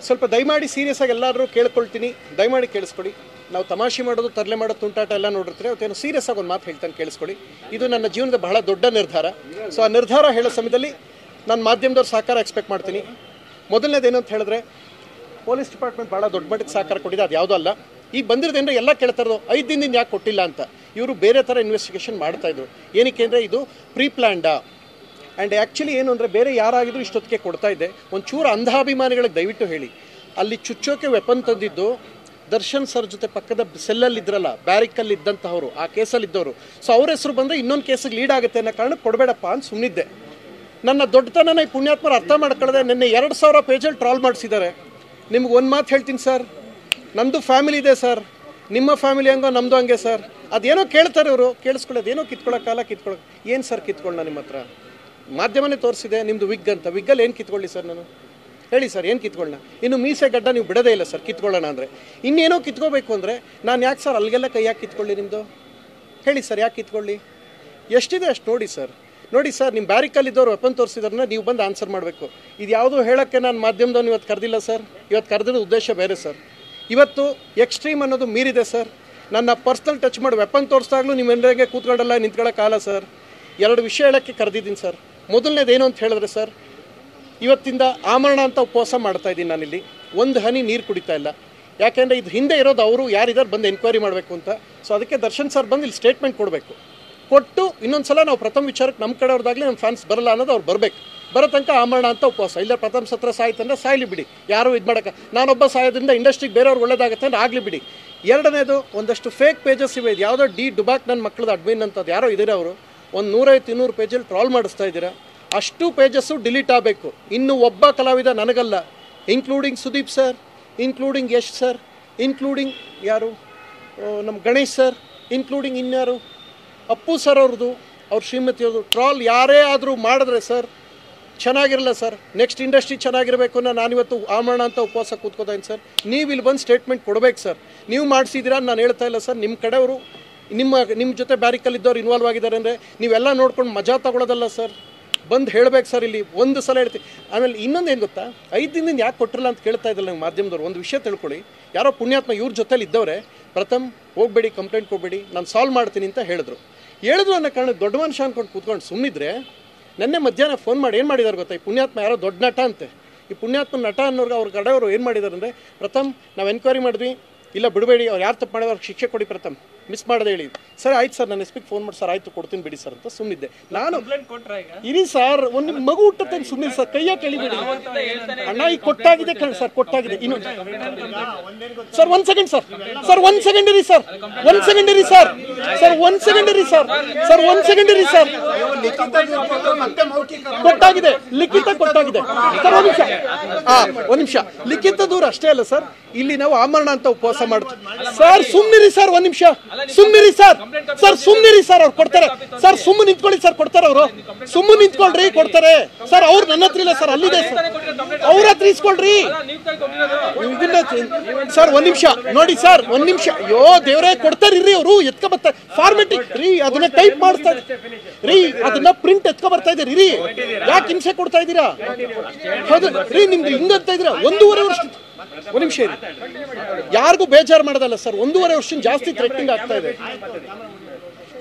ಸ್ವಲ್ಪ ದಯಮಾಡಿ ಸೀರಿಯಸ್ ಆಗಿ ಎಲ್ಲರೂ ಕೇಳ್ಕೊಳ್ತೀನಿ, ದಯಮಾಡಿ ಕೇಳಿಸ್ಕೊಡಿ. ನಾವು ತಮಾಷೆ ಮಾಡೋದು, ತರಲೆ ಮಾಡೋದು, ತುಂಟಾಟ ಎಲ್ಲ ನೋಡಿರ್ತೀವಿ. ಅವತ್ತೇನು ಸೀರಿಯಸ್ ಆಗಿ ಒಂದು ಮಾತು ಹೇಳ್ತಾನೆ, ಕೇಳಿಸ್ಕೊಡಿ. ಇದು ನನ್ನ ಜೀವನದ ಬಹಳ ದೊಡ್ಡ ನಿರ್ಧಾರ. ಸೊ ಆ ನಿರ್ಧಾರ ಹೇಳೋ ಸಮಯದಲ್ಲಿ ನಾನು ಮಾಧ್ಯಮದವ್ರ ಸಹಕಾರ ಎಕ್ಸ್ಪೆಕ್ಟ್ ಮಾಡ್ತೀನಿ. ಮೊದಲನೇದೇನು ಅಂತ ಹೇಳಿದ್ರೆ, ಪೊಲೀಸ್ ಡಿಪಾರ್ಟ್ಮೆಂಟ್ ಭಾಳ ದೊಡ್ಡ ಮಟ್ಟಕ್ಕೆ ಸಹಕಾರ ಕೊಟ್ಟಿದೆ, ಅದು ಯಾವುದೂ ಅಲ್ಲ. ಈಗ ಬಂದಿರೋದೇನೋ ಎಲ್ಲ ಕೇಳ್ತಾರೋ 5 ದಿನದಿಂದ ಯಾಕೆ ಕೊಟ್ಟಿಲ್ಲ ಅಂತ. ಇವರು ಬೇರೆ ಥರ ಇನ್ವೆಸ್ಟಿಗೇಷನ್ ಮಾಡ್ತಾಯಿದ್ರು. ಏನಕ್ಕೆ ಅಂದರೆ ಇದು ಪ್ರೀ ಪ್ಲ್ಯಾಂಡಾ. ಆ್ಯಂಡ್ ಆ್ಯಕ್ಚುಲಿ ಏನು ಅಂದರೆ, ಬೇರೆ ಯಾರಾಗಿದ್ರು ಇಷ್ಟೊತ್ತಿಗೆ ಕೊಡ್ತಾ ಇದ್ದೆ. ಒಂಚೂರು ಅಂಧಾಭಿಮಾನಿಗಳಿಗೆ ದಯವಿಟ್ಟು ಹೇಳಿ, ಅಲ್ಲಿ ಚುಚ್ಚೋಕೆ ವೆಪನ್ ತಂದಿದ್ದು ದರ್ಶನ್ ಸರ್ ಜೊತೆ ಪಕ್ಕದ ಸೆಲ್ಲಲ್ಲಿ ಇದ್ರಲ್ಲ, ಬ್ಯಾರಿಕಲ್ಲಿ ಇದ್ದಂಥವ್ರು, ಆ ಕೇಸಲ್ಲಿ ಇದ್ದವರು. ಸೊ ಅವ್ರ ಹೆಸರು ಬಂದರೆ ಇನ್ನೊಂದು ಕೇಸಿಗೆ ಲೀಡ್ ಆಗುತ್ತೆ ಅನ್ನೋ ಕಾರಣಕ್ಕೆ ಕೊಡಬೇಡಪ್ಪ ಅಂತ ಸುಮ್ಮನಿದ್ದೆ. ನನ್ನ ದೊಡ್ಡತನನ ಈ ಪುಣ್ಯಾತ್ಮರು ಅರ್ಥ ಮಾಡ್ಕೊಳ್ಳದೆ ನಿನ್ನೆ 2000 ಪೇಜಲ್ಲಿ ಟ್ರಾಲ್ ಮಾಡಿಸಿದ್ದಾರೆ. ನಿಮ್ಗೆ ಒಂದು ಮಾತು ಹೇಳ್ತೀನಿ ಸರ್, ನಮ್ಮದು ಫ್ಯಾಮಿಲಿ ಇದೆ ಸರ್, ನಿಮ್ಮ ಫ್ಯಾಮಿಲಿ ಹಂಗೋ ನಮ್ಮದು ಹಂಗೆ ಸರ್. ಅದೇನೋ ಕೇಳ್ತಾರೆ ಅವರು, ಕೇಳಿಸ್ಕೊಳ್ಳೋದು ಏನೋ ಕಿತ್ಕೊಳ್ಳೋಕೆ ಏನು ಸರ್ ಕಿತ್ಕೊಳ್ಳೋಣ? ನಿಮ್ಮ ಹತ್ರ ಮಾಧ್ಯಮನೇ ತೋರಿಸಿದೆ ನಿಮ್ಮದು ವಿಗ್ ಅಂತ. ವಿಗ್ಗಲ್ಲಿ ಏನು ಕಿತ್ಕೊಳ್ಳಿ ಸರ್? ನಾನು ಹೇಳಿ ಸರ್, ಏನು ಕಿತ್ಕೊಳ್ಳೋಣ? ಇನ್ನು ಮೀಸೆ ಗಡ್ಡ ನೀವು ಬಿಡೋದೇ ಇಲ್ಲ ಸರ್ ಕಿತ್ಕೊಳ್ಳೋಣ ಅಂದರೆ. ಇನ್ನೇನೋ ಕಿತ್ಕೋಬೇಕು ಅಂದರೆ ನಾನು ಯಾಕೆ ಸರ್ ಅಲ್ಲಿಗೆಲ್ಲ ಕೈ ಯಾಕೆ ಕಿತ್ಕೊಳ್ಳಿ ನಿಮ್ಮದು? ಹೇಳಿ ಸರ್, ಯಾಕೆ ಕಿತ್ಕೊಳ್ಳಿ? ಎಷ್ಟಿದೆ ಅಷ್ಟು ನೋಡಿ ಸರ್. ನೋಡಿ ಸರ್, ನಿಮ್ಮ ಬ್ಯಾರಿಕಲ್ಲಿದ್ದವ್ರು ವೆಪನ್ ತೋರಿಸಿದ್ರನ್ನ ನೀವು ಬಂದು ಆನ್ಸರ್ ಮಾಡಬೇಕು. ಇದು ಯಾವುದೋ ಹೇಳೋಕ್ಕೆ ನಾನು ಮಾಧ್ಯಮದವ್ನು ಇವತ್ತು ಕರೆದಿಲ್ಲ ಸರ್. ಇವತ್ತು ಕರೆದಿರೋ ಉದ್ದೇಶ ಬೇರೆ ಸರ್. ಇವತ್ತು ಎಕ್ಸ್ಟ್ರೀಮ್ ಅನ್ನೋದು ಮೀರಿದೆ ಸರ್. ನನ್ನ ಪರ್ಸ್ನಲ್ ಟಚ್ ಮಾಡಿ ವೆಪನ್ ತೋರಿಸಿದಾಗಲೂ ನೀವೆಲ್ಲರಿಗೆ ಕೂತ್ಕೊಂಡಲ್ಲ ನಿಂತ್ಕೊಳ್ಳೋಕ್ಕಾಗಲ್ಲ ಸರ್. 2 ವಿಷಯ ಹೇಳೋಕ್ಕೆ ಕರೆದಿದ್ದೀನಿ ಸರ್. ಮೊದಲನೇದೇನು ಅಂತ ಹೇಳಿದ್ರೆ ಸರ್, ಇವತ್ತಿಂದ ಆಮರಣ ಅಂತ ಉಪವಾಸ ಮಾಡ್ತಾಯಿದ್ದೀನಿ ನಾನಿಲ್ಲಿ. 1 ಹನಿ ನೀರು ಕುಡಿತಾ ಇಲ್ಲ. ಯಾಕೆಂದರೆ ಇದು ಹಿಂದೆ ಇರೋದು ಅವರು ಯಾರಿದ್ದಾರೆ ಬಂದು ಎನ್ಕ್ವೈರಿ ಮಾಡಬೇಕು ಅಂತ. ಸೊ ಅದಕ್ಕೆ ದರ್ಶನ್ ಸರ್ ಬಂದು ಇಲ್ಲಿ ಸ್ಟೇಟ್ಮೆಂಟ್ ಕೊಡಬೇಕು. ಕೊಟ್ಟು ಇನ್ನೊಂದು ಸಲ ನಾವು ಪ್ರಥಮ ವಿಚಾರಕ್ಕೆ ನಮ್ಮ ಕಡೆಯವ್ರದಾಗಲಿ ನಮ್ಮ ಫ್ಯಾನ್ಸ್ ಬರಲ್ಲ ಅನ್ನೋದು ಅವ್ರು ಬರಬೇಕು. ಬರೋ ತನಕ ಆಮರಣ ಅಂತ ಉಪವಾಸ. ಇಲ್ಲ ಪ್ರಥಮ ಸತ್ರ ಸಾಯ್ತಂದ್ರೆ ಸಾಯ್ಲಿ ಬಿಡಿ, ಯಾರು ಇದು ಮಾಡೋಕ್ಕೆ. ನಾನೊಬ್ಬ ಸಾಯೋದ್ರಿಂದ ಇಂಡಸ್ಟ್ರಿಗೆ ಬೇರೆಯವ್ರಿಗೆ ಒಳ್ಳೇದಾಗುತ್ತೆ ಅಂದ್ರೆ ಆಗಲಿ ಬಿಡಿ. ಎರಡನೇದು, ಒಂದಷ್ಟು ಫೇಕ್ ಪೇಜಸ್ ಇವೆ. ಇದು ಯಾವುದೋ ಡುಬಾಕ್ ನನ್ನ ಮಕ್ಕಳದ ಅಡ್ಮಿನ್ ಅಂತದ್ದು ಯಾರೋ ಇದ್ದೀರಾ, ಅವರು ಒಂದು 150-200 ಪೇಜಲ್ಲಿ ಟ್ರಾಲ್ ಮಾಡಿಸ್ತಾ ಇದ್ದೀರಾ. ಅಷ್ಟು ಪೇಜಸ್ಸು ಡಿಲೀಟ್ ಆಗಬೇಕು. ಇನ್ನು ಒಬ್ಬ ಕಲಾವಿದ ನನಗಲ್ಲ, including Sudeep sir, including Yash sir, including ಯಾರು ನಮ್ಮ ಗಣೇಶ್ ಸರ್, ಇನ್ಕ್ಲೂಡಿಂಗ್ ಇನ್ಯಾರು ಅಪ್ಪು ಸರ್ ಅವ್ರದ್ದು, ಅವ್ರ ಶ್ರೀಮತಿಯವ್ರದ್ದು ಟ್ರಾಲ್ ಯಾರೇ ಆದರೂ ಮಾಡಿದ್ರೆ ಸರ್ ಚೆನ್ನಾಗಿರಲ್ಲ ಸರ್. ನೆಕ್ಸ್ಟ್ ಇಂಡಸ್ಟ್ರಿ ಚೆನ್ನಾಗಿರಬೇಕು ಅನ್ನೋ ನಾನಿವತ್ತು ಆಮರಣ ಅಂತ ಉಪವಾಸ ಕೂತ್ಕೋತೀನಿ ಸರ್. ನೀವು ಇಲ್ಲಿ ಬಂದು ಸ್ಟೇಟ್ಮೆಂಟ್ ಕೊಡಬೇಕು ಸರ್. ನೀವು ಮಾಡಿಸಿದ್ದೀರಾ ನಾನು ಹೇಳ್ತಾ ಇಲ್ಲ ಸರ್. ನಿಮ್ಮ ಕಡೆಯವರು ನಿಮ್ಮ ಜೊತೆ ಬ್ಯಾರಿಕಲ್ಲಿದ್ದವ್ರು ಇನ್ವಾಲ್ವ್ ಆಗಿದ್ದಾರೆ ಅಂದರೆ ನೀವೆಲ್ಲ ನೋಡ್ಕೊಂಡು ಮಜಾ ತಗೊಳ್ಳೋದಲ್ಲ ಸರ್. ಬಂದು ಹೇಳಬೇಕು ಸರ್. ಇಲ್ಲಿ ಒಂದು ಸಲ ಹೇಳ್ತೀವಿ. ಆಮೇಲೆ ಇನ್ನೊಂದು ಏನು ಗೊತ್ತಾ, 5 ದಿನದಿಂದ ಯಾಕೆ ಕೊಟ್ಟಿರಲ್ಲ ಅಂತ ಕೇಳ್ತಾ ಇದ್ದಲ್ಲ ನಂಗೆ ಮಾಧ್ಯಮದವ್ರು. ಒಂದು ವಿಷಯ ತಿಳ್ಕೊಳ್ಳಿ, ಯಾರೋ ಪುಣ್ಯಾತ್ಮ ಇವ್ರ ಜೊತೆಲಿ ಇದ್ದವ್ರೆ ಪ್ರಥಮ್ ಹೋಗಬೇಡಿ, ಕಂಪ್ಲೇಂಟ್ ಕೊಡಬೇಡಿ, ನಾನು ಸಾಲ್ವ್ ಮಾಡ್ತೀನಿ ಅಂತ ಹೇಳಿದ್ರು ಅನ್ನೋ ಕಾರಣಕ್ಕೆ ದೊಡ್ಡ ಮನುಷ್ಯ ಅಂದ್ಕೊಂಡು ಕೂತ್ಕೊಂಡು ಸುಮ್ಮನಿದ್ರೆ, ನೆನ್ನೆ ಮಧ್ಯಾಹ್ನ ಫೋನ್ ಮಾಡಿ ಏನು ಮಾಡಿದಾರೆ ಗೊತ್ತಾ, ಈ ಪುಣ್ಯಾತ್ಮ ಯಾರೋ ದೊಡ್ಡ ನಟ ಅಂತೆ. ಈ ಪುಣ್ಯಾತ್ಮ ನಟ ಅನ್ನೋರ್ಗೆ ಅವ್ರ ಕಡೆಯವರು ಏನು ಮಾಡಿದ್ದಾರೆ ಅಂದರೆ, ಪ್ರಥಮ್ ನಾವು ಎನ್ಕ್ವೈರಿ ಮಾಡಿದ್ವಿ, ಇಲ್ಲ ಬಿಡಬೇಡಿ, ಅವ್ರು ಯಾರು ತಪ್ಪು ಮಾಡಿದ್ರು ಅವ್ರಿಗೆ ಶಿಕ್ಷೆ ಕೊಡಿ ಪ್ರಥಮ್, ಮಿಸ್ ಮಾಡದೆ ಹೇಳಿ. ಸರ್ ಆಯ್ತು ಸರ್, ನಾನು ಎಸ್ಪಿಗೆ ಫೋನ್ ಮಾಡಿ ಸರ್ ಆಯಿತು ಕೊಡ್ತೀನಿ ಬಿಡಿ ಸರ್ ಅಂತ ಸುಮ್ಮನಿದ್ದೆ ನಾನು. ಇರಿ ಸರ್, ಒಂದು ಮಗು ಹುಟ್ಟುತ್ತೆ ಸುಮ್ಮನೆ ಸರ್, ಕೈಯಾಗ ಕೇಳಿಬೇಡಿ ಅಣ್ಣ. ಈಗ ಕೊಟ್ಟಾಗಿದೆ ಸರ್, ಕೊಟ್ಟಾಗಿದೆ. ಇನ್ನು sir 1 second sir, sir 1 second ಇರಿ ಸರ್, 1 ಸೆಕೆಂಡ್ ಇರಿ ಸರ್, ಸರ್ 1 ಸೆಕೆಂಡ್ ಇರಿ ಸರ್, ಸರ್ 1 ಸೆಕೆಂಡ್ ಇರಿ ಸರ್. ಕೊಟ್ಟಾಗಿದೆ, ಲಿಖಿತ ಕೊಟ್ಟಾಗಿದೆ ಸರ್. 1 ನಿಮಿಷ, 1 ನಿಮಿಷ. ಲಿಖಿತ ದೂರ ಅಷ್ಟೇ ಅಲ್ಲ ಸರ್, ಇಲ್ಲಿ ನಾವು ಆಮರಣ ಅಂತ ಉಪವಾಸ ಮಾಡ್ತೀವಿ ಸರ್. ಸುಮ್ಮನಿರಿ ಸರ್, 1 ನಿಮಿಷ ಸುಮ್ಮನಿರಿ ಸರ್. ಸರ್ ಸುಮ್ಮನಿರಿ ಸರ್, ಅವ್ರು ಕೊಡ್ತಾರೆ ಸರ್. ಸುಮ್ಮನೆ ನಿಂತ್ಕೊಳ್ಳಿ ಸರ್, ಕೊಡ್ತಾರೆ ಅವರು. ಸುಮ್ಮನೆ ನಿಂತ್ಕೊಳ್ರಿ, ಕೊಡ್ತಾರೆ ಸರ್. ಅವ್ರು ನನ್ನ ಹತ್ರ ಇಲ್ಲ ಸರ್, ಅಲ್ಲಿದೆ ಸರ್, ಅವ್ರ ಹತ್ರ ಇಸ್ಕೊಳ್ರಿ ಸರ್. 1 ನಿಮಿಷ ನೋಡಿ ಸರ್, 1 ನಿಮಿಷ. ಅಯ್ಯೋ ದೇವರೇ, ಕೊಡ್ತಾರೆ ಇರ್ರಿ. ಅವರು ಎತ್ಕೊ ಬರ್ತಾರೆ ಫಾರ್ಮೆಟಿ ರೀ, ಅದನ್ನ ಟೈಪ್ ಮಾಡ್ತಾ ರೀ, ಅದನ್ನ ಪ್ರಿಂಟ್ ಎತ್ಕೊ ಬರ್ತಾ ಇದ್ದೀರಿ ರೀ. ಯಾಕೆ ಹಿಂಸೆ ಕೊಡ್ತಾ ಇದ್ದೀರಾ? ಹೌದು ರೀ, ನಿಮ್ದು ಹಿಂಗಂತ ಇದ್ದೀರಾ. 1.5 ವರ್ಷ 1 ನಿಮಿಷ ಇರಿ, ಯಾರಿಗೂ ಬೇಜಾರು ಮಾಡೋದಲ್ಲ ಸರ್. 1.5 ವರ್ಷ ಜಾಸ್ತಿ ಥ್ರೆಟ್ನಿಂಗ್ ಆಗ್ತಾ ಇದೆ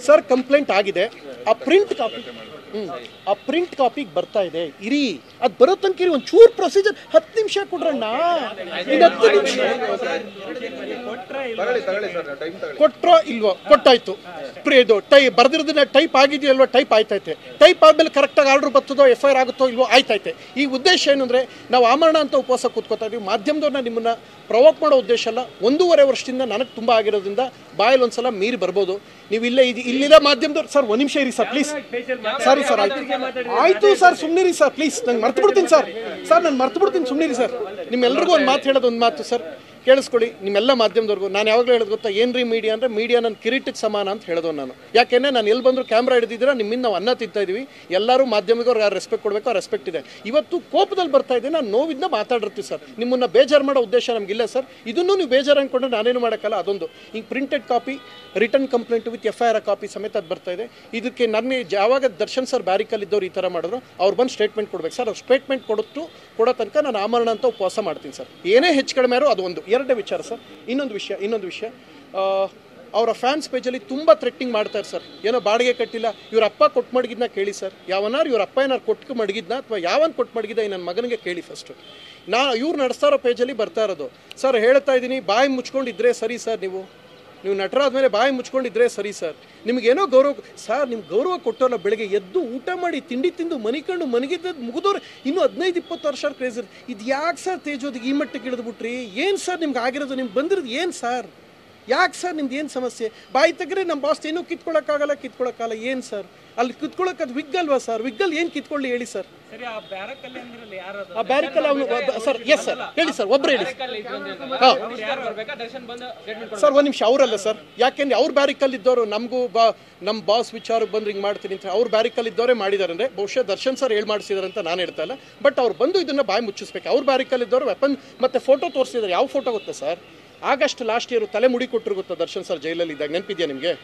ಸರ್. ಕಂಪ್ಲೇಂಟ್ ಆಗಿದೆ. ಆ ಪ್ರಿಂಟ್ ಕಾಪಿಗೆ ಬರ್ತಾ ಇದೆ. ಇರಿ, ಅದು ಬರೋ ತನಕ ಇರಿ. ಒಂದು ಚೂರ್ ಪ್ರೊಸೀಜರ್ 10 ನಿಮಿಷ ಕೊಡ್ರಣ್ಣ. ಇನ್ನು 10 ನಿಮಿಷ ಕೊಟ್ರೋ ಇಲ್ವೋ? ಕೊಟ್ಟಾಯ್ತು. ಇದು ಬರ್ದಿರೋದನ್ನ ಟೈಪ್ ಆಗಿದೆಯಲ್ವ? ಟೈಪ್ ಆಯ್ತೈತೆ. ಟೈಪ್ ಆದ್ಮೇಲೆ ಕರೆಕ್ಟಾಗಿ ಆರ್ಡರ್ ಬರ್ತದೋ, FIR ಆಗುತ್ತೋ ಇಲ್ವೋ? ಆಯ್ತೈತೆ. ಈ ಉದ್ದೇಶ ಏನು ಅಂದರೆ, ನಾವು ಆಮರಣ ಅಂತ ಉಪವಾಸ ಕೂತ್ಕೋತಾ ಇದೀವಿ. ಮಾಧ್ಯಮದವ್ರನ್ನ ನಿಮ್ಮನ್ನ ಪ್ರವೋಕ್ ಮಾಡೋ ಉದ್ದೇಶ ಅಲ್ಲ. 1.5 ವರ್ಷದಿಂದ ನನಗೆ ತುಂಬ ಆಗಿರೋದ್ರಿಂದ ಬಾಯಲ್ಲಿ ಒಂದ್ಸಲ ಮೀರಿ ಬರ್ಬೋದು. ನೀವು ಇಲ್ಲಿರೋ ಮಾಧ್ಯಮದವ್ರು ಸರ್ 1 ನಿಮಿಷ ಇರಿ ಸರ್ ಪ್ಲೀಸ್. ಸಾರಿ ಸರ್, ಆಯ್ತು ಸರ್, ಸುಮ್ಮನಿರಿ ಸರ್ ಪ್ಲೀಸ್. ನಂಗೆ ಮರ್ತು ಬಿಡ್ತೀನಿ ಸರ್. ನಾನು ಮರ್ತು ಬಿಡ್ತೀನಿ, ಸುಮ್ಮನಿರಿ ಸರ್. ನಿಮ್ಮೆಲ್ರಿಗೂ ಒಂದು ಮಾತು ಹೇಳೋದು, ಒಂದು ಮಾತು ಸರ್. ಕೇಳಿಸ್ಕೊಳ್ಳಿ ನಿಮ್ಮೆಲ್ಲ ಮಾಧ್ಯಮದವ್ರಿಗೂ. ನಾನು ಯಾವಾಗಲೂ ಹೇಳೋದು ಗೊತ್ತಾ, ಏನ್ರಿ ಮೀಡಿಯಾ ಅಂದರೆ ಮೀಡಿಯಾ ನನ್ನ ಕಿರೀಟಕ್ಕೆ ಸಮಾನ ಅಂತ ಹೇಳಿದೋ ನಾನು. ಯಾಕೆಂದರೆ ನಾನು ಎಲ್ಲಿ ಬಂದರೂ ಕ್ಯಾಮ್ರಾ ಹಿಡಿದಿದ್ದೀರಾ, ನಿಮ್ಮಿಂದ ನಾವು ಅನ್ನ ತಿಂತಾ ಇದೀವಿ. ಎಲ್ಲರೂ ಮಾಧ್ಯಮದವ್ರು ಯಾರು ರೆಸ್ಪೆಕ್ಟ್ ಕೊಡಬೇಕು ಆ ರೆಸ್ಪೆಕ್ಟ್ ಇದೆ. ಇವತ್ತು ಕೋಪದಲ್ಲಿ ಬರ್ತಾ ಇದೆ, ನಾನು ನೋವಿಂದ ಮಾತಾಡಿರ್ತೀವಿ ಸರ್. ನಿಮ್ಮನ್ನು ಬೇಜಾರು ಮಾಡೋ ಉದ್ದೇಶ ನಮಗಿಲ್ಲ ಸರ್. ಇದನ್ನು ನೀವು ಬೇಜಾರು ಅಂದ್ಕೊಂಡ್ರೆ ನಾನೇನು ಮಾಡೋಕ್ಕಲ್ಲ. ಅದೊಂದು ಹಿಂಗೆ printed copy, return complaint with FIR copy ಸಮೇತ ಅದು ಬರ್ತಾ ಇದೆ. ಇದಕ್ಕೆ ನನ್ನ ಯಾವಾಗ ದರ್ಶನ್ ಸರ್ ಬ್ಯಾರಿಕಲ್ಲಿದ್ದವ್ರು ಈ ಥರ ಮಾಡಿದ್ರು, ಅವ್ರು ಬಂದು ಸ್ಟೇಟ್ಮೆಂಟ್ ಕೊಡ್ಬೇಕು ಸರ್. ಅವ್ರು ಸ್ಟೇಟ್ಮೆಂಟ್ ಕೊಡೋ ತನಕ ನಾನು ಆಮರಣ ಅಂತ ಉಪವಾಸ ಮಾಡ್ತೀನಿ ಸರ್. ಏನೇ ಹೆಚ್ಚು ಕಡಿಮೆ ಅದು ಒಂದು ಎರಡನೇ ವಿಚಾರ ಸರ್. ಇನ್ನೊಂದು ವಿಷಯ ಅವರ ಫ್ಯಾನ್ಸ್ ಪೇಜಲ್ಲಿ ತುಂಬ ಥ್ರೆಟ್ಟಿಂಗ್ ಮಾಡ್ತಾರೆ ಸರ್. ಏನೋ ಬಾಡಿಗೆ ಕಟ್ಟಿಲ್ಲ, ಇವ್ರ ಅಪ್ಪ ಕೊಟ್ಟು ಮಡಗಿದ್ನ ಕೇಳಿ ಸರ್. ಯಾವನಾರು ಇವ್ರ ಅಪ್ಪ ಏನಾರು ಕೊಟ್ಟು ಮಡಗಿದ್ನ ಅಥವಾ ಯಾವನ್ ಕೊಟ್ಟು ಮಡಗಿದ್ದ ನನ್ನ ಮಗನಿಗೆ ಕೇಳಿ ಫಸ್ಟು. ಇವ್ರು ನಡೆಸ್ತಾ ಇರೋ ಪೇಜಲ್ಲಿ ಬರ್ತಾ ಇರೋದು ಸರ್. ಹೇಳ್ತಾ ಇದ್ದೀನಿ, ಬಾಯಿ ಮುಚ್ಕೊಂಡಿದ್ರೆ ಸರಿ ಸರ್. ನೀವು ನಟರಾದ್ಮೇಲೆ ಬಾಯಿ ಮುಚ್ಕೊಂಡಿದ್ರೆ ಸರಿ ಸರ್. ನಿಮಗೇನೋ ಗೌರವ ಸರ್, ನಿಮ್ಗೆ ಗೌರವ ಕೊಟ್ಟೋಲ್ಲ. ಬೆಳಗ್ಗೆ ಎದ್ದು ಊಟ ಮಾಡಿ ತಿಂಡಿ ತಿಂದು ಮನಿಕೊಂಡು ಮನಗಿದ್ದದ್ದು ಮುಗಿದವ್ರು ಇನ್ನೂ 15-20 ವರ್ಷ ಕ್ರೇಜ್ ಇರುತ್ತೆ. ಇದು ಯಾಕೆ ಸರ್ ತೇಜೋದಿಗೆ ಈ ಮಟ್ಟಕ್ಕೆ ಇಳಿದ್ಬಿಟ್ರಿ? ಏನು ಸರ್ ನಿಮ್ಗೆ ಆಗಿರೋದು? ನಿಮ್ಗೆ ಬಂದಿರೋದು ಏನು ಸರ್? ಯಾಕೆ ಸರ್ ನಿಮ್ದು ಏನು ಸಮಸ್ಯೆ? ಬಾಯಿ ತೆಗ್ರೆ ನಮ್ಮ ಬಾಸ್ ಏನೂ ಕಿತ್ಕೊಳ್ಳೋಕ್ಕಾಗಲ್ಲ. ಏನು ಸರ್ ಅಲ್ಲಿ ಕಿತ್ಕೊಳ್ಳೋಕೆ? ಅದು ವಿಗ್ ಅಲ್ವಾ ಸರ್? ವಿಗ್ಗಲ್ಲಿ ಏನು ಕಿತ್ಕೊಳ್ಳಿ ಹೇಳಿ ಸರ್? ಆ ಬ್ಯಾರಿಕಲ್ ಅವನು ಸರ್. ಎಸ್ ಸರ್, ಹೇಳಿ ಸರ್, ಒಬ್ಬರು ಹೇಳಿ ಸರ್. ಒಂದು ನಿಮಿಷ, ಅವರಲ್ಲ ಸರ್. ಯಾಕೆಂದ್ರೆ ಅವ್ರ ಬ್ಯಾರಿಕಲ್ ಇದ್ದವರು ನಮಗೂ ನಮ್ಮ ಬಾಸ್ ವಿಚಾರಕ್ಕೆ ಬಂದ್ರೆ ಹಿಂಗೆ ಮಾಡ್ತೀನಿ ಅಂತ ಅವ್ರ ಬ್ಯಾರಿಕಲ್ ಇದ್ದವರೇ ಮಾಡಿದ್ದಾರೆ. ಅಂದರೆ ಬಹುಶಃ ದರ್ಶನ್ ಸರ್ ಮಾಡಿಸಿದಾರೆ ಅಂತ ನಾನು ಹೇಳ್ತಾ ಇಲ್ಲ. ಬಟ್ ಅವ್ರು ಬಂದು ಇದನ್ನು ಬಾಯಿ ಮುಚ್ಚಿಸ್ಬೇಕು. ಅವ್ರ ಬ್ಯಾರಿಕಲ್ ಇದ್ದವರು ವೆಪನ್ ಮತ್ತು ಫೋಟೋ ತೋರಿಸಿದ್ದಾರೆ. ಯಾವ ಫೋಟೋ ಗೊತ್ತಾ ಸರ್? ಆಗಸ್ಟ್ ಲಾಸ್ಟ್ ಇಯರ್ ತಲೆ ಮುಡಿ ಕೊಟ್ಟರು ಗೊತ್ತಾ ದರ್ಶನ್ ಸರ್ ಜೈಲಲ್ಲಿ ಇದ್ದಾಗ? ನೆನಪಿದೆಯಾ ನಿಮಗೆ?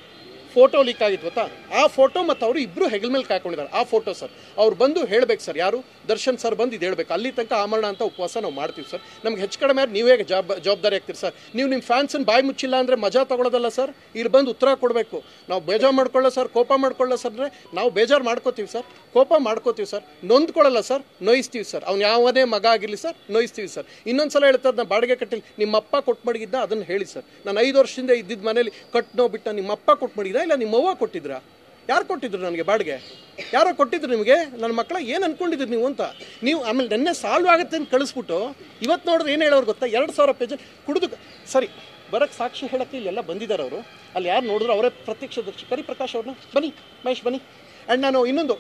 ಫೋಟೋ ಲೀಕ್ ಆಗಿತ್ತು ಗೊತ್ತಾ? ಆ ಫೋಟೋ ಮತ್ತು ಅವರು ಇಬ್ಬರು ಹೆಗಲ ಮೇಲೆ ಕಾಯ್ಕೊಂಡಿದ್ದಾರೆ. ಆ ಫೋಟೋ ಸರ್. ಅವ್ರು ಬಂದು ಹೇಳಬೇಕು ಸರ್. ಯಾರು? ದರ್ಶನ್ ಸರ್ ಬಂದು ಇದು ಹೇಳಬೇಕು. ಅಲ್ಲಿ ತನಕ ಆಮರಣ ಅಂತ ಉಪವಾಸ ನಾವು ಮಾಡ್ತೀವಿ ಸರ್. ನಮ್ಗೆ ಹೆಚ್ಚು ಕಡಿಮೆ ನೀವೇ ಜವಾಬ್ದಾರಿ ಆಗ್ತೀರಿ ಸರ್. ನೀವು ನಿಮ್ಮ ಫ್ಯಾನ್ಸನ್ನು ಬಾಯಿ ಮುಚ್ಚಿಲ್ಲ ಅಂದರೆ ಮಜಾ ತಗೊಳ್ಳೋದಲ್ಲ ಸರ್. ಇಲ್ಲಿ ಬಂದು ಉತ್ತರ ಕೊಡಬೇಕು. ನಾವು ಬೇಜಾರು ಮಾಡ್ಕೊಳ್ಳೋ ಸರ್, ಕೋಪ ಮಾಡ್ಕೊಳ್ಳೋ ಸರ್ ಅಂದರೆ ನಾವು ಬೇಜಾರು ಮಾಡ್ಕೋತೀವಿ ಸರ್, ಕೋಪ ಮಾಡ್ಕೋತೀವಿ ಸರ್, ನೊಂದ್ಕೊಳ್ಳಲ್ಲ ಸರ್, ನೋಯಿಸ್ತೀವಿ ಸರ್. ಅವ್ನು ಯಾವುದೇ ಮಗ ಆಗಿರಲಿ ಸರ್, ನೋಯಿಸ್ತೀವಿ ಸರ್. ಇನ್ನೊಂದು ಸಲ ಹೇಳ್ತಾರೆ, ನಾನು ಬಾಡಿಗೆ ಕಟ್ಟಿಲ್ಲ, ನಿಮ್ಮಪ್ಪ ಕೊಟ್ಟು ಮಡಗಿದ್ದ ಅದನ್ನು ಹೇಳಿ ಸರ್. ನಾನು 5 ವರ್ಷದಿಂದ ಇದ್ದಿದ್ದ ಮನೇಲಿ ಕಟ್ನೋ ಬಿಟ್ಟು ನಿಮ್ಮಪ್ಪ ಕೊಟ್ಟು ಮಡಗಿದ ಇಲ್ಲ ನಿಮ್ಮವ್ವ ಕೊಟ್ಟಿದ್ರಾ? ಯಾರು ಕೊಟ್ಟಿದ್ರು ನನಗೆ ಬಾಡಿಗೆ? ಯಾರೋ ಕೊಟ್ಟಿದ್ರು ನಿಮಗೆ? ನನ್ನ ಮಕ್ಕಳ ಏನು ಅಂದ್ಕೊಂಡಿದ್ರು ನೀವು ಅಂತ? ನೀವು ಆಮೇಲೆ ನೆನ್ನೆ ಸಾಲ್ವ್ ಆಗುತ್ತೆ ಅಂತ ಕಳಿಸ್ಬಿಟ್ಟು ಇವತ್ತು ನೋಡಿದ್ರೆ ಏನು ಹೇಳೋರು ಗೊತ್ತಾ? 2000 ಪೇಜಲ್ಲಿ ಕುಡಿದು ಸರಿ ಬರೋಕ್ಕೆ ಸಾಕ್ಷಿ ಹೇಳೋಕ್ಕೆ ಇಲ್ಲೆಲ್ಲ ಬಂದಿದ್ದಾರೆ ಅವರು. ಅಲ್ಲಿ ಯಾರು ನೋಡಿದ್ರು ಅವರೇ ಪ್ರತ್ಯಕ್ಷದರ್ಶಿ. ಕರಿ ಪ್ರಕಾಶ್ ಅವ್ರನ್ನ ಬನ್ನಿ, ಮಹೇಶ್ ಬನ್ನಿ. ಆ್ಯಂಡ್ ನಾನು ಇನ್ನೊಂದು,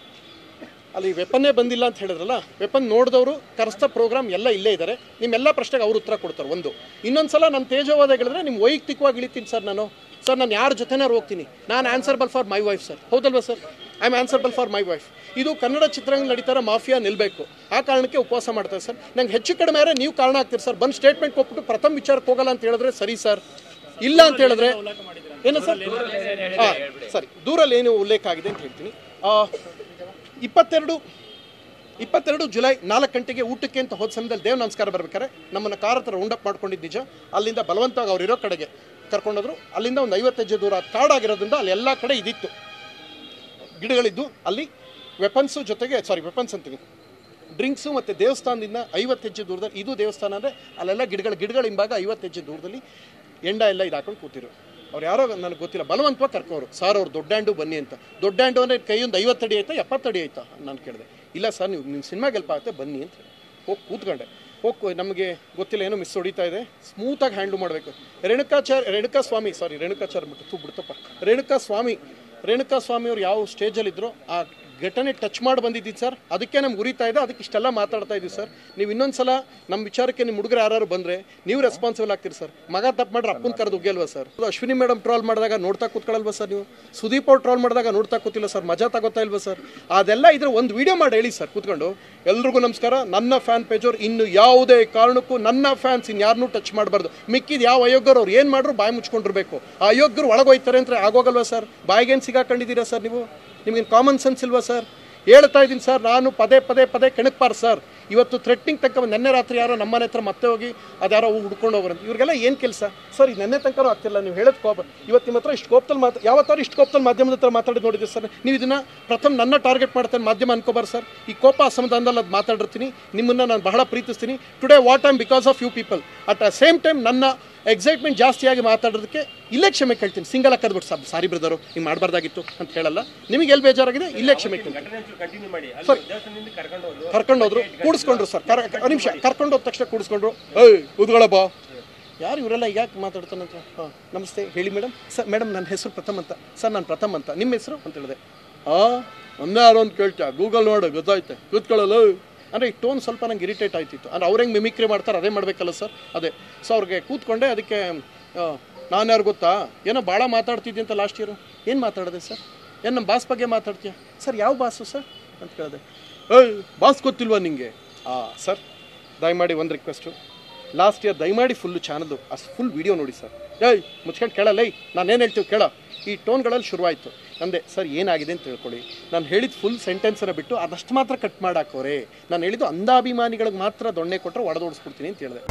ಅಲ್ಲಿ ವೆಪನ್ನೇ ಬಂದಿಲ್ಲ ಅಂತ ಹೇಳಿದ್ರಲ್ಲ, ವೆಪನ್ ನೋಡಿದವರು ಕರೆಸ್ತಾ ಪ್ರೋಗ್ರಾಮ್ ಎಲ್ಲ ಇಲ್ಲೇ ಇದ್ದಾರೆ. ನಿಮ್ಮೆಲ್ಲ ಪ್ರಶ್ನೆಗೆ ಅವರು ಉತ್ತರ ಕೊಡ್ತಾರೆ. ಒಂದು ಇನ್ನೊಂದು ಸಲ ನನ್ನ ತೇಜೋವಾದ ಹೇಳಿದ್ರೆ ನಿಮ್ಮ ವೈಯಕ್ತಿಕವಾಗಿ ಇಳಿತೀನಿ ಸರ್. ನಾನು ಯಾರ ಜೊತೆನಾರು ಹೋಗ್ತೀನಿ. ನಾನು answerable for my wife sir. ಹೌದಲ್ವಾ sir? I am answerable for my wife. ಇದು ಕನ್ನಡ ಚಿತ್ರರಂಗ ನಡೀತಾರ ಮಾಫಿಯಾ ನಿಲ್ಲಬೇಕು. ಆ ಕಾರಣಕ್ಕೆ ಉಪವಾಸ ಮಾಡ್ತಾರೆ ಸರ್. ನಂಗೆ ಹೆಚ್ಚು ಕಡಿಮೆ ಆದರೆ ನೀವು ಕಾರಣ ಆಗ್ತೀರಿ ಸರ್. ಬಂದು ಸ್ಟೇಟ್ಮೆಂಟ್ ಕೊಟ್ಬಿಟ್ಟು ಪ್ರಥಮ ವಿಚಾರಕ್ಕೆ ಹೋಗಲ್ಲ ಅಂತ ಹೇಳಿದ್ರೆ ಸರಿ ಸರ್. ಇಲ್ಲ ಅಂತ ಹೇಳಿದ್ರೆ ಏನು ಸರ್? ಹಾಂ ಸರಿ, ದೂರಲ್ಲಿ ಏನು ಉಲ್ಲೇಖ ಆಗಿದೆ ಅಂತ ಹೇಳ್ತೀನಿ. 22 ಜುಲೈ 4 ಗಂಟೆಗೆ ಊಟಕ್ಕೆ ಅಂತ ಹೋದ ಸಮಯದಲ್ಲಿ ದೇವ್ ನಮಸ್ಕಾರ ಬರ್ಬೇಕಾದ್ರೆ ನಮ್ಮನ್ನು ಕಾರ ಹತ್ರ ರೌಂಡಪ್ ಮಾಡ್ಕೊಂಡಿದ್ದು ನಿಜ. ಅಲ್ಲಿಂದ ಬಲವಂತವಾಗಿ ಅವ್ರು ಇರೋ ಕಡೆಗೆ ಕರ್ಕೊಂಡೋದ್ರು. ಅಲ್ಲಿಂದ ಒಂದು 50 ಹೆಜ್ಜೆ ದೂರ ಕಾಡಾಗಿರೋದ್ರಿಂದ ಅಲ್ಲಿ ಎಲ್ಲ ಕಡೆ ಇದಿತ್ತು, ಗಿಡಗಳಿದ್ದು. ಅಲ್ಲಿ ವೆಪನ್ಸು ಜೊತೆಗೆ ವೆಪನ್ಸ್ ಅಂತೀನಿ, ಡ್ರಿಂಕ್ಸು ಮತ್ತು ದೇವಸ್ಥಾನದಿಂದ 50 ಹೆಜ್ಜೆ ದೂರದಲ್ಲಿ, ಇದು ದೇವಸ್ಥಾನ ಅಂದರೆ ಅಲ್ಲೆಲ್ಲ ಗಿಡಗಳ ಹಿಂಭಾಗ 50 ಹೆಜ್ಜೆ ದೂರದಲ್ಲಿ ಎಂಡ ಎಲ್ಲ ಇದು ಹಾಕೊಂಡು ಕೂತಿರು. ಅವ್ರು ಯಾರೋ ನನಗೆ ಗೊತ್ತಿಲ್ಲ, ಬಲವಂತವಾಗಿ ಕರ್ಕೋರು. ಸರ್ ಅವ್ರು ದೊಡ್ಡ ಹ್ಯಾಂಡು ಬನ್ನಿ ಅಂತ. ದೊಡ್ಡ ಹ್ಯಾಂಡು ಅಂದರೆ ಕೈಯೊಂದು 50 ಅಡಿ ಆಯ್ತಾ 70 ಅಡಿ ಆಯ್ತಾ ನಾನು ಕೇಳಿದೆ. ಇಲ್ಲ ಸರ್, ನೀವು ನಿಮ್ಮ ಸಿನಿಮಾಗೆ ಹೆಲ್ಪ್ ಆಗುತ್ತೆ ಬನ್ನಿ ಅಂತ ಹೋಗಿ ಕೂತ್ಕೊಂಡೆ. ನಮಗೆ ಗೊತ್ತಿಲ್ಲ, ಏನೋ ಮಿಸ್ ಹೊಡಿತಾ ಇದೆ, ಸ್ಮೂತಾಗಿ ಹ್ಯಾಂಡ್ಲ್ ಮಾಡಬೇಕು. ರೇಣುಕಾ ಸ್ವಾಮಿ ಅವ್ರು ಯಾವ ಸ್ಟೇಜಲ್ಲಿದ್ದರು ಆ ಘಟನೆ ಟಚ್ ಮಾಡಿ ಬಂದಿದ್ದೀವಿ ಸರ್. ಅದಕ್ಕೆ ನಮ್ಗೆ ಉರಿತಾ ಇದೆ, ಅದಕ್ಕೆ ಇಷ್ಟೆಲ್ಲ ಮಾತಾಡ್ತಾ ಇದ್ದೀವಿ ಸರ್. ನೀವು ಇನ್ನೊಂದು ಸಲ ನಮ್ಮ ವಿಚಾರಕ್ಕೆ ನಿಮ್ಮ ಹುಡುಗರು ಯಾರು ಬಂದರೆ ನೀವು ರೆಸ್ಪಾನ್ಸಿಬಲ್ ಆಗ್ತೀರಿ ಸರ್. ಮಗ ತಪ್ಪು ಮಾಡ್ರೆ ಅಪ್ಪನ ಕರೆದು ಉಗ್ಯಲ್ವಾ ಸರ್? ಅಶ್ವಿನಿ ಮೇಡಮ್ ಟ್ರೋಲ್ ಮಾಡಿದಾಗ ನೋಡ್ತಾ ಕೂತ್ಕೊಳ್ಳಲ್ವಾ ಸರ್? ನೀವು ಸುದೀಪ್ ಅವ್ರು ಟ್ರೋಲ್ ಮಾಡಿದಾಗ ನೋಡ್ತಾ ಕೂತಿಲ್ಲ ಸರ್? ಮಜಾ ತಗೋತಾ ಇಲ್ವಾ ಸರ್? ಅದೆಲ್ಲ ಇದ್ರೆ ಒಂದು ವಿಡಿಯೋ ಮಾಡಿ ಹೇಳಿ ಸರ್ ಕೂತ್ಕೊಂಡು. ಎಲ್ರಿಗೂ ನಮಸ್ಕಾರ, ನನ್ನ ಫ್ಯಾನ್ ಪೇಜವ್ರು ಇನ್ನು ಯಾವುದೇ ಕಾರಣಕ್ಕೂ ನನ್ನ ಫ್ಯಾನ್ಸ್ ಇನ್ಯಾರನ್ನೂ ಟಚ್ ಮಾಡಬಾರ್ದು. ಮಿಕ್ಕಿದ ಯಾವ ಅಯೋಗ್ಯರು ಅವ್ರು ಏನು ಮಾಡ್ರು ಬಾಯಿ ಮುಚ್ಕೊಂಡಿರ್ಬೇಕು. ಆ ಅಯೋಗ್ಯರು ಒಳಗೋಯ್ತಾರೆ ಅಂದರೆ ಆಗೋಗಲ್ವಾ ಸರ್? ಬಾಯಿಗೇನು ಸಿಗಾಕೊಂಡಿದ್ದೀರಾ ಸರ್ ನೀವು? ನಿಮಗೇನು ಕಾಮನ್ ಸೆನ್ಸ್ ಇಲ್ವಾ ಸರ್? ಹೇಳ್ತಾ ಇದ್ದೀನಿ ಸರ್, ನಾನು ಪದೇ ಕೆಣಕ್ಪಾರ ಸರ್. ಇವತ್ತು ಥ್ರೆಟ್ನಿಂಗ್ ತನಕ ನೆನ್ನೆ ರಾತ್ರಿ ಯಾರೋ ನಮ್ಮನೆ ಹತ್ರ ಮತ್ತೆ ಹೋಗಿ ಅದ್ಯಾರೋ ಹುಡ್ಕೊಂಡು ಹೋಗ್ರಂತ. ಇವ್ರಿಗೆಲ್ಲ ಏನು ಕೆಲಸ ಸರ್? ಇದು ನೆನ್ನೆ ತನಕ ಆಗ್ತಿಲ್ಲ. ನೀವು ಹೇಳೋದು ಕೋಪ. ಇವತ್ತು ನಿಮ್ಮ ಹತ್ರ ಇಷ್ಟು ಕೋಪದಲ್ಲಿ ಯಾವತ್ತಾರು ಇಷ್ಟು ಕೋಪದಲ್ಲಿ ಮಾಧ್ಯಮದ ಹತ್ರ ಮಾತಾಡೋದು ನೋಡಿದ್ದೀವಿ ಸರ್. ನೀವು ಇದನ್ನು ಪ್ರಥಮ ನನ್ನ ಟಾರ್ಗೆಟ್ ಮಾಡ್ತಾನೆ ಮಾಧ್ಯಮ ಅನ್ಕೋಬಾರ್ದು ಸರ್. ಈ ಕೋಪ ಅಸಮಾಧಾನದಲ್ಲಿ ಅದು ಮಾತಾಡಿರ್ತೀನಿ. ನಿಮ್ಮನ್ನು ನಾನು ಬಹಳ ಪ್ರೀತಿಸ್ತೀನಿ. Today what I'm because of you people. At the same time ನನ್ನ ಎಕ್ಸೈಟ್ಮೆಂಟ್ ಜಾಸ್ತಿಯಾಗಿ ಮಾತಾಡೋದಕ್ಕೆ ಇಲ್ಲೇ ಕ್ಷಮೆ ಕೇಳ್ತೀನಿ. ಸಿಂಗಲ್ ಹಾಕೋದ್ಬಿಟ್ಟು ಸಾರಿ ಬ್ರದರು ಹಿಂಗೆ ಮಾಡಬಾರ್ದಾಗಿತ್ತು ಅಂತ ಹೇಳಲ್ಲ. ನಿಮಗೆ ಎಲ್ಲಿ ಬೇಜಾರಾಗಿದೆ ಇಲ್ಲೇ ಕ್ಷಮೆ ಕೇಳ್ತೀನಿ ಸರ್. ಕರ್ಕೊಂಡು ಹೋದ್ರು, ಕೂಡಿಸ್ಕೊಂಡ್ರು ಸರ್. ನಿಮಿಷ ಕರ್ಕೊಂಡು ಹೋದ ತಕ್ಷಣ ಕೂಡಿಸ್ಕೊಂಡ್ರು. ಕೂತ್ಕೊಳ್ಳಪ್ಪ, ಯಾರು ಇವರೆಲ್ಲ ಯಾಕೆ ಮಾತಾಡ್ತಾನಂತ? ಹಾಂ ನಮಸ್ತೆ ಹೇಳಿ ಮೇಡಮ್. ಸರ್ ಮೇಡಮ್ ನನ್ನ ಹೆಸರು ಪ್ರಥಮ್ ಅಂತ. ಸರ್ ನಾನು ಪ್ರಥಮ್ ಅಂತ. ನಿಮ್ಮ ಹೆಸರು ಅಂತ ಹೇಳಿದೆ. ಒಂದೇ ಯಾರು ಅಂತ ಕೇಳ್ತಾ ಗೂಗಲ್ ನೋಡು ಗೊತ್ತಾಯ್ತೆ. ಕೂತ್ಕೊಳ್ಳಲ್ಲ ಅಂದರೆ ಈ ಟೋನ್ ಸ್ವಲ್ಪ ನಂಗೆ ಇರಿಟೇಟ್ ಆಯ್ತಿತ್ತು. ಅಂದರೆ ಅವ್ರು ಹೆಂಗೆ ಮಿಮಿಕ್ರಿ ಮಾಡ್ತಾರೆ ಅದೇ ಮಾಡಬೇಕಲ್ಲ ಸರ್, ಅದೇ. ಸೊ ಅವ್ರಿಗೆ ಕೂತ್ಕೊಂಡೆ, ಅದಕ್ಕೆ ನಾನು ಯಾರು ಗೊತ್ತಾ, ಏನೋ ಭಾಳ ಮಾತಾಡ್ತಿದ್ದೆ ಅಂತ ಲಾಸ್ಟ್ ಇಯರು. ಏನು ಮಾತಾಡಿದೆ ಸರ್? ಏನು ನಮ್ಮ ಬಾಸ್ ಬಗ್ಗೆ ಮಾತಾಡ್ತೀಯ ಸರ್? ಯಾವ ಬಾಸು ಸರ್ ಅಂತ ಕೇಳಿದೆ. ಏಯ್ ಬಾಸ್ ಗೊತ್ತಿಲ್ವಾ ನಿಮಗೆ? ಸರ್ ದಯಮಾಡಿ ಒಂದು ರಿಕ್ವೆಸ್ಟು, ಲಾಸ್ಟ್ ಇಯರ್ ದಯಮಾಡಿ ಫುಲ್ಲು ಚಾನಲ್ದು ಫುಲ್ ವೀಡಿಯೋ ನೋಡಿ ಸರ್. ಏಯ್ ಮುಚ್ಕೊಂಡು ಕೇಳಲ್ಲ, ನಾನೇನು ಹೇಳ್ತೀವಿ ಕೇಳ. ಈ ಟೋನ್ಗಳಲ್ಲಿ ಶುರುವಾಯಿತು. ಅಂದೆ ಸರ್ ಏನಾಗಿದೆ ಅಂತ ತಿಳ್ಕೊಳ್ಳಿ, ನಾನು ಹೇಳಿದ ಫುಲ್ ಸೆಂಟೆನ್ಸನ್ನು ಬಿಟ್ಟು ಅದಷ್ಟು ಮಾತ್ರ ಕಟ್ ಮಾಡಾಕೋರೆ. ನಾನು ಹೇಳಿದ್ದು ಅಂಧಾಭಿಮಾನಿಗಳಿಗೆ ಮಾತ್ರ ದೊಣ್ಣೆ ಕೊಟ್ಟರೆ ಒಡೆದೋಡಿಸ್ಬಿಡ್ತೀನಿ ಅಂತ ಹೇಳಿದೆ.